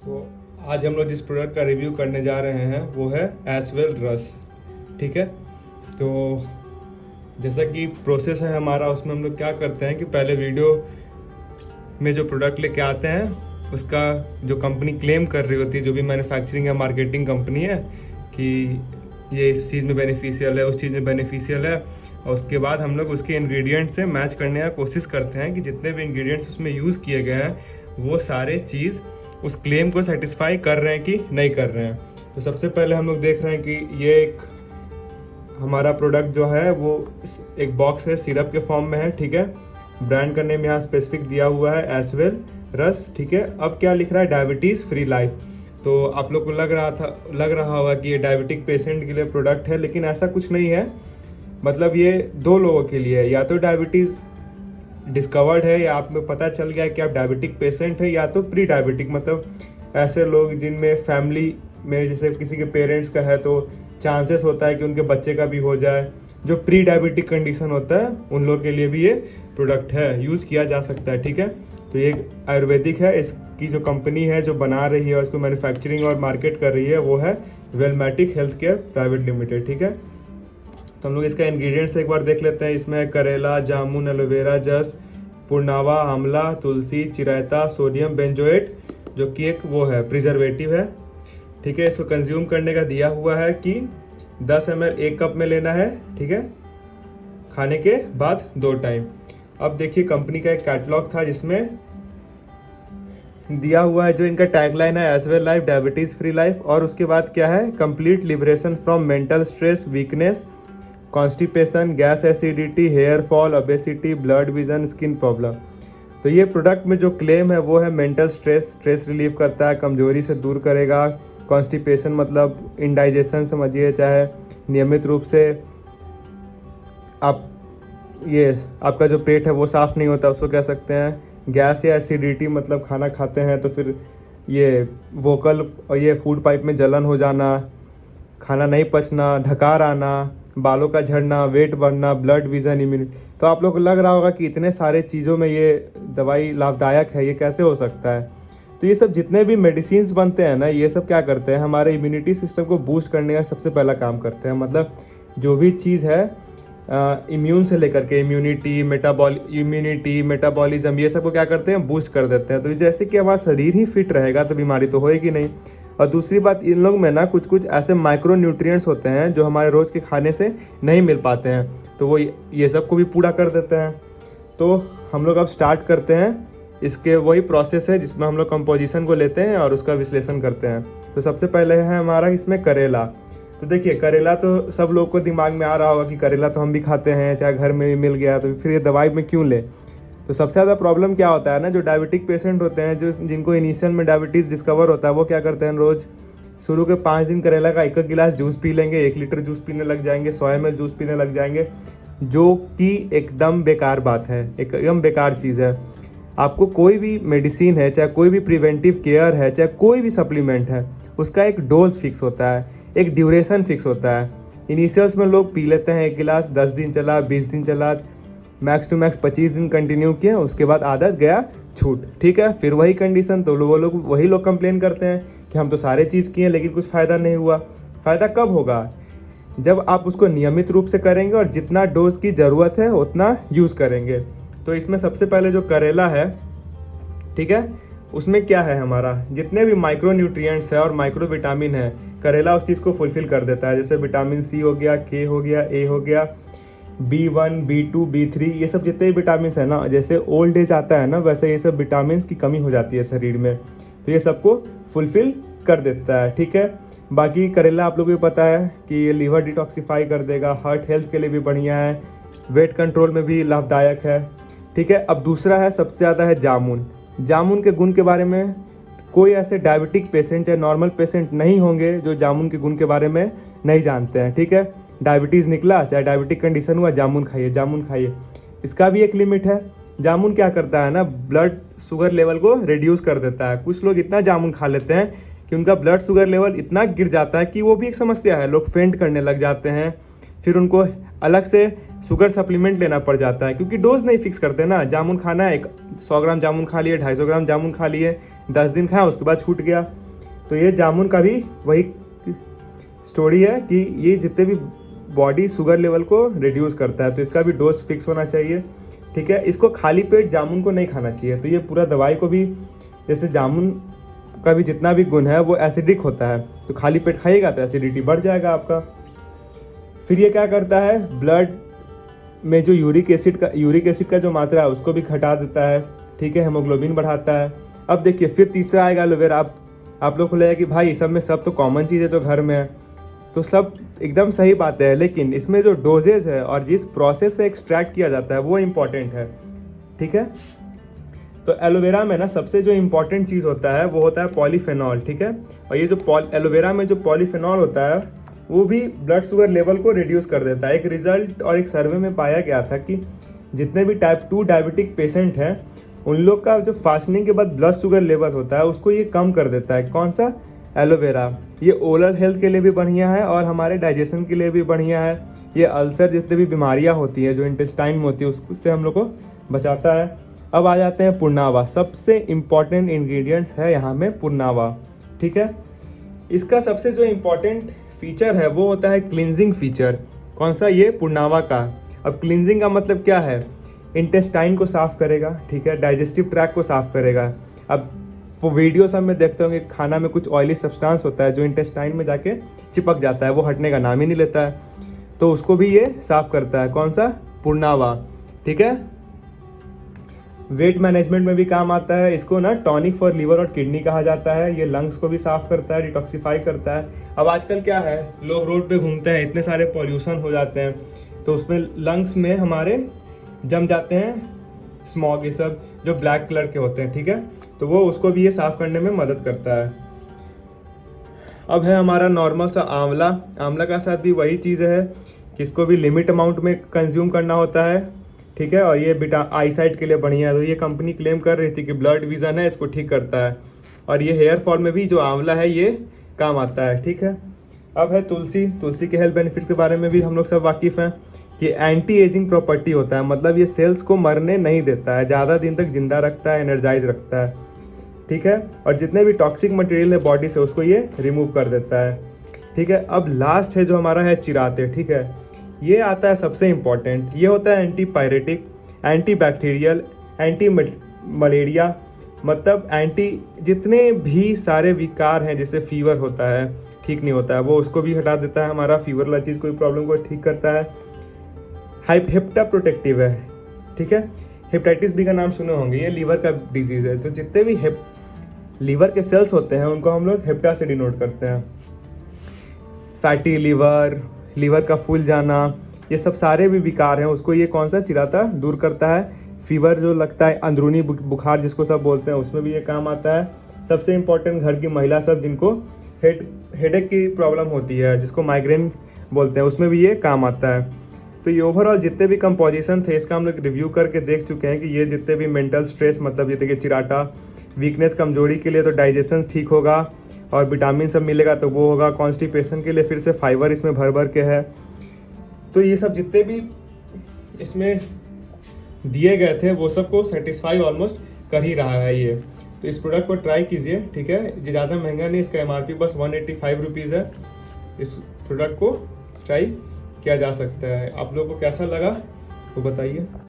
तो आज हम लोग जिस प्रोडक्ट का रिव्यू करने जा रहे हैं वो है एसवेल रस। ठीक है, तो जैसा कि प्रोसेस है हमारा, उसमें हम लोग क्या करते हैं कि पहले वीडियो में जो प्रोडक्ट लेके आते हैं उसका जो कंपनी क्लेम कर रही होती है, जो भी मैन्युफैक्चरिंग या मार्केटिंग कंपनी है, कि ये इस चीज़ में बेनिफिशियल है, उस चीज़ में बेनिफिशियल है, और उसके बाद हम लोग उसके इंग्रेडिएंट्स से मैच करने का कोशिश करते हैं कि जितने भी इंग्रेडिएंट्स उसमें यूज़ किए गए हैं वो सारे चीज़ उस क्लेम को सेटिस्फाई कर रहे हैं कि नहीं कर रहे हैं। तो सबसे पहले हम लोग देख रहे हैं कि ये एक हमारा प्रोडक्ट जो है वो एक बॉक्स है, सिरप के फॉर्म में है। ठीक है, ब्रांड का नेम यहाँ स्पेसिफिक दिया हुआ है एसवेल रस। ठीक है, अब क्या लिख रहा है, डायबिटीज़ फ्री लाइफ। तो आप लोग को लग रहा होगा कि ये डायबिटिक पेशेंट के लिए प्रोडक्ट है, लेकिन ऐसा कुछ नहीं है। मतलब ये दो लोगों के लिए है, या तो डायबिटीज़ डिस्कवर्ड है या आप में पता चल गया है कि आप डायबिटिक पेशेंट है, या तो प्री डायबिटिक, मतलब ऐसे लोग जिनमें फैमिली में जैसे किसी के पेरेंट्स का है तो चांसेस होता है कि उनके बच्चे का भी हो जाए। जो प्री डायबिटिक कंडीशन होता है उन लोग के लिए भी ये प्रोडक्ट है, यूज़ किया जा सकता है। ठीक है, तो ये आयुर्वेदिक है। इसकी जो कंपनी है जो बना रही है और इसको मैन्युफैक्चरिंग और मार्केट कर रही है वो है वेलमेटिक हेल्थ केयर प्राइवेट लिमिटेड। ठीक है, तो हम लोग इसका इंग्रेडिएंट्स एक बार देख लेते हैं। इसमें है करेला, जामुन, एलोवेरा जस, पुरनावा, आंवला, तुलसी, चिरायता, सोडियम बेंजोएट, जो कि एक वो है प्रिजर्वेटिव है। ठीक है, इसको कंज्यूम करने का दिया हुआ है कि 10 ml 1 कप में लेना है। ठीक है, खाने के बाद 2 टाइम। अब देखिए कंपनी का एक कैटलॉग था जिसमें दिया हुआ है, जो इनका टैगलाइन है एसवेल लाइफ डायबिटीज़ फ्री लाइफ, और उसके बाद क्या है, complete liberation from mental stress, weakness, constipation, gas acidity, hair fall, obesity, blurred vision, skin problem. तो ये प्रोडक्ट में जो क्लेम है वो है मेंटल स्ट्रेस रिलीव करता है, कमजोरी से दूर करेगा। कॉन्स्टिपेशन मतलब इंडाइजेशन समझिए, चाहे नियमित रूप से आप ये आपका जो पेट है वो साफ़ नहीं होता उसको कह सकते हैं। गैस या एसिडिटी मतलब खाना खाते हैं तो फिर ये वोकल और ये फूड पाइप में जलन हो जाना, खाना नहीं पचना, ढकार आना, बालों का झड़ना, वेट बढ़ना, ब्लड विजन, इम्यूनिटी। तो आप लोग को लग रहा होगा कि इतने सारे चीज़ों में ये दवाई लाभदायक है, ये कैसे हो सकता है। तो ये सब जितने भी मेडिसिन्स बनते हैं ना, ये सब क्या करते हैं, हमारे इम्यूनिटी सिस्टम को बूस्ट करने का सबसे पहला काम करते हैं। मतलब जो भी चीज़ है इम्यून से लेकर के इम्यूनिटी, मेटाबॉलिज्म, ये सब को क्या करते हैं, बूस्ट कर देते हैं। तो जैसे कि हमारा शरीर ही फिट रहेगा तो बीमारी तो होएगी नहीं। और दूसरी बात, इन लोग में ना कुछ कुछ ऐसे माइक्रो न्यूट्रिएंट्स होते हैं जो हमारे रोज़ के खाने से नहीं मिल पाते हैं, तो वो ये सब को भी पूरा कर देते हैं। तो हम लोग अब स्टार्ट करते हैं। इसके वही प्रोसेस है जिसमें हम लोग कंपोजिशन को लेते हैं और उसका विश्लेषण करते हैं। तो सबसे पहले है हमारा इसमें करेला। तो देखिए करेला तो सब लोग को दिमाग में आ रहा होगा कि करेला तो हम भी खाते हैं, चाहे घर में भी मिल गया, तो फिर ये दवाई में क्यों ले। तो सबसे ज़्यादा प्रॉब्लम क्या होता है ना, जो डायबिटिक पेशेंट होते हैं, जो जिनको इनिशियल में डायबिटीज़ डिस्कवर होता है, वो क्या करते हैं, रोज़ शुरू के 5 दिन करेला का 1 गिलास जूस पी लेंगे, 1 लीटर जूस पीने लग जाएंगे, 100 ml जूस पीने लग जाएंगे, जो कि एकदम बेकार बात है, एकदम बेकार चीज़ है। आपको कोई भी मेडिसिन है, चाहे कोई भी प्रिवेंटिव केयर है, चाहे कोई भी सप्लीमेंट है, उसका एक डोज फिक्स होता है, एक ड्यूरेशन फिक्स होता है। इनिशियल्स में लोग पी लेते हैं 1 गिलास, 10 दिन चला, 20 दिन चला, मैक्स टू मैक्स 25 दिन कंटिन्यू किए, उसके बाद आदत गया छूट। ठीक है, फिर वही कंडीशन, तो वही लोग कंप्लेन करते हैं कि हम तो सारे चीज़ किए लेकिन कुछ फ़ायदा नहीं हुआ। फ़ायदा कब होगा, जब आप उसको नियमित रूप से करेंगे और जितना डोज की ज़रूरत है उतना यूज़ करेंगे। तो इसमें सबसे पहले जो करेला है, ठीक है, उसमें क्या है, हमारा जितने भी माइक्रो न्यूट्रिएंट्स है और माइक्रो विटामिन है, करेला उस चीज़ को फुलफ़िल कर देता है। जैसे विटामिन सी हो गया, के हो गया, ए हो गया, B1, B2, B3, ये सब जितने भी विटामिन है ना, जैसे ओल्ड एज आता है ना, वैसे ये सब विटामिन की कमी हो जाती है शरीर में, तो ये सबको फुलफ़िल कर देता है। ठीक है, बाकी करेला आप लोगों को पता है कि ये लीवर डिटॉक्सिफाई कर देगा, हार्ट हेल्थ के लिए भी बढ़िया है, वेट कंट्रोल में भी लाभदायक है। ठीक है, अब दूसरा है, सबसे ज़्यादा है जामुन। जामुन के गुण के बारे में कोई ऐसे डायबिटिक पेशेंट या नॉर्मल पेशेंट नहीं होंगे जो जामुन के गुण के बारे में नहीं जानते हैं। ठीक है, डायबिटीज़ निकला, चाहे डायबिटिक कंडीशन हुआ, जामुन खाइए, जामुन खाइए। इसका भी एक लिमिट है। जामुन क्या करता है ना, ब्लड शुगर लेवल को रिड्यूस कर देता है। कुछ लोग इतना जामुन खा लेते हैं कि उनका ब्लड शुगर लेवल इतना गिर जाता है कि वो भी एक समस्या है, लोग फेंट करने लग जाते हैं, फिर उनको अलग से शुगर सप्लीमेंट लेना पड़ जाता है, क्योंकि डोज नहीं फिक्स करते ना। जामुन खाना है, 100 ग्राम जामुन खा लिए, 250 ग्राम जामुन खा लिए, 10 दिन खाया उसके बाद छूट गया। तो ये जामुन का भी वही स्टोरी है कि ये जितने भी बॉडी शुगर लेवल को रिड्यूस करता है, तो इसका भी डोज फिक्स होना चाहिए, ठीक है। इसको खाली पेट जामुन को नहीं खाना चाहिए। तो ये पूरा दवाई को भी, जैसे जामुन का भी जितना भी गुण है वो एसिडिक होता है, तो खाली पेट खाइएगा तो एसिडिटी बढ़ जाएगा आपका। फिर ये क्या करता है, ब्लड में जो यूरिक एसिड का जो मात्रा है उसको भी घटा देता है, ठीक है। हेमोग्लोबिन बढ़ाता है। अब देखिए फिर तीसरा आएगा एलोवेरा। आप लोग को लगेगा कि भाई सब में सब तो कॉमन चीज़ है जो घर में है, तो सब एकदम सही बात है, लेकिन इसमें जो डोजेज है और जिस प्रोसेस से एक्सट्रैक्ट किया जाता है वो इम्पॉर्टेंट है, ठीक है। तो एलोवेरा में ना सबसे जो इम्पॉर्टेंट चीज़ होता है वो होता है पॉलीफेनॉल, ठीक है। और ये जो एलोवेरा में जो पॉलीफेनॉल होता है वो भी ब्लड शुगर लेवल को रिड्यूस कर देता है। एक रिजल्ट और एक सर्वे में पाया गया था कि जितने भी टाइप 2 डायबिटिक पेशेंट हैं उन लोग का जो फास्टिंग के बाद ब्लड शुगर लेवल होता है उसको ये कम कर देता है। कौन सा? एलोवेरा। ये ओरल हेल्थ के लिए भी बढ़िया है और हमारे डाइजेशन के लिए भी बढ़िया है। ये अल्सर जितने भी बीमारियां होती हैं जो इंटेस्टाइन में होती है उससे हम लोग को बचाता है। अब आ जाते हैं पुरनावा। सबसे इम्पॉर्टेंट इंग्रेडिएंट्स है यहाँ में पुरनावा, ठीक है। इसका सबसे जो इम्पॉर्टेंट फीचर है वो होता है क्लींजिंग फीचर। कौन सा? ये पुरनावा का। अब क्लींजिंग का मतलब क्या है? इंटेस्टाइन को साफ़ करेगा, ठीक है, डाइजेस्टिव ट्रैक को साफ़ करेगा। अब वो वीडियो सब में देखते होंगे खाना में कुछ ऑयली सब्सटेंस होता है जो इंटेस्टाइन में जाके चिपक जाता है, वो हटने का नाम ही नहीं लेता है, तो उसको भी ये साफ़ करता है। कौन सा? पुरनावा, ठीक है। वेट मैनेजमेंट में भी काम आता है। इसको ना टॉनिक फॉर लीवर और किडनी कहा जाता है। ये लंग्स को भी साफ़ करता है, डिटॉक्सिफाई करता है। अब आजकल क्या है, लोग रोड पे घूमते हैं, इतने सारे पॉल्यूशन हो जाते हैं तो उसमें लंग्स में हमारे जम जाते हैं स्मॉग, ये सब जो ब्लैक कलर के होते हैं, ठीक है। तो वो उसको भी ये साफ़ करने में मदद करता है। अब है हमारा नॉर्मल सा आंवला। आंवला का साथ भी वही चीज़ है कि इसको भी लिमिट अमाउंट में कंज्यूम करना होता है, ठीक है। और ये आई साइट के लिए बढ़िया है। तो ये कंपनी क्लेम कर रही थी कि ब्लड विजन है इसको ठीक करता है, और ये हेयर फॉल में भी जो आंवला है ये काम आता है, ठीक है। अब है तुलसी। तुलसी के हेल्थ बेनिफिट्स के बारे में भी हम लोग सब वाकिफ़ हैं कि एंटी एजिंग प्रॉपर्टी होता है, मतलब ये सेल्स को मरने नहीं देता है, ज़्यादा दिन तक जिंदा रखता है, एनर्जाइज रखता है, ठीक है। और जितने भी टॉक्सिक मटेरियल है बॉडी से उसको ये रिमूव कर देता है, ठीक है। अब लास्ट है जो हमारा है चिराते, ठीक है। ये आता है सबसे इम्पॉर्टेंट। ये होता है anti pyretic, anti bacterial, anti malaria, मतलब एंटी जितने भी सारे विकार हैं, जैसे फीवर होता है ठीक नहीं होता है वो उसको भी हटा देता है। हमारा फीवर वाला चीज़ कोई प्रॉब्लम को ठीक करता है। हेप्टा प्रोटेक्टिव है, ठीक है। हेपेटाइटिस बी का नाम सुने होंगे, ये लीवर का डिजीज़ है। तो जितने भी लीवर के सेल्स होते हैं उनको हम लोग हेप्टा से डिनोट करते हैं। फैटी लीवर, लीवर का फूल जाना, ये सब सारे भी विकार हैं उसको ये कौन सा चिराता दूर करता है। फीवर जो लगता है, अंदरूनी बुखार जिसको सब बोलते हैं, उसमें भी ये काम आता है। सबसे इम्पोर्टेंट घर की महिला सब जिनको हेडेक की प्रॉब्लम होती है, जिसको माइग्रेन बोलते हैं, उसमें भी ये काम आता है। तो ये ओवरऑल जितने भी कंपोजिशन थे इसका हम लोग रिव्यू करके देख चुके हैं कि ये जितने भी मेंटल स्ट्रेस, मतलब ये देखिए चिराटा, वीकनेस कमजोरी के लिए तो डाइजेशन ठीक होगा और विटामिन सब मिलेगा तो वो होगा। कॉन्स्टिपेशन के लिए फिर से फाइबर इसमें भर भर के है। तो ये सब जितने भी इसमें दिए गए थे वो सबको सेटिस्फाई ऑलमोस्ट कर ही रहा है ये। तो इस प्रोडक्ट को ट्राई कीजिए, ठीक है। ये ज़्यादा महंगा नहीं, इसका MRP बस 185 रुपीज़ है। इस प्रोडक्ट को ट्राई किया जा सकता है। आप लोगों को कैसा लगा वो बताइए।